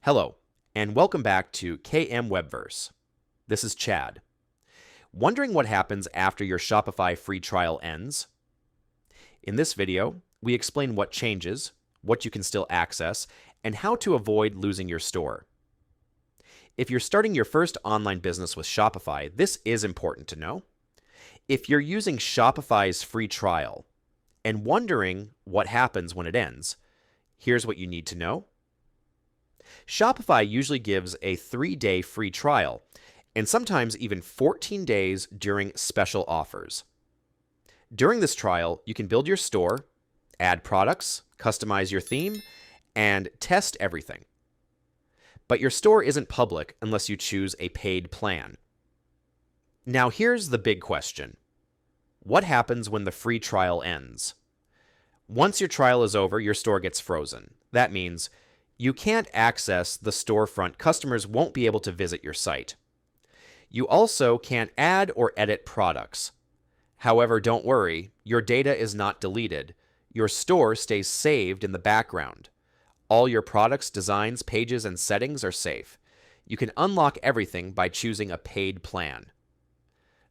Hello, and welcome back to KM Webverse. This is Chad. Wondering what happens after your Shopify free trial ends? In this video, we explain what changes, what you can still access, and how to avoid losing your store. If you're starting your first online business with Shopify, this is important to know. If you're using Shopify's free trial and wondering what happens when it ends, here's what you need to know. Shopify usually gives a 3-day free trial, and sometimes even 14 days during special offers. During this trial, you can build your store, add products, customize your theme, and test everything. But your store isn't public unless you choose a paid plan. Now here's the big question. What happens when the free trial ends? Once your trial is over, your store gets frozen. That means you can't access the storefront. Customers won't be able to visit your site. You also can't add or edit products. However, don't worry, your data is not deleted. Your store stays saved in the background. All your products, designs, pages, and settings are safe. You can unlock everything by choosing a paid plan.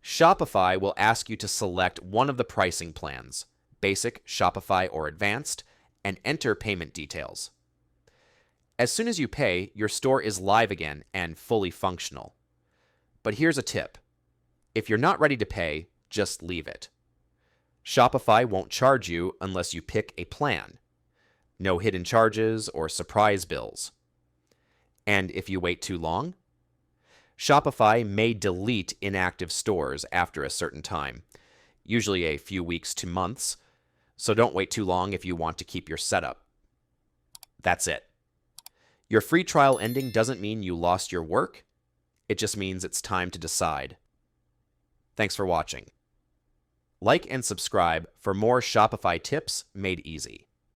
Shopify will ask you to select one of the pricing plans, Basic, Shopify, or Advanced, and enter payment details. As soon as you pay, your store is live again and fully functional. But here's a tip. If you're not ready to pay, just leave it. Shopify won't charge you unless you pick a plan. No hidden charges or surprise bills. And if you wait too long, Shopify may delete inactive stores after a certain time, usually a few weeks to months, so don't wait too long if you want to keep your setup. That's it. Your free trial ending doesn't mean you lost your work. It just means it's time to decide. Thanks for watching. Like and subscribe for more Shopify tips made easy.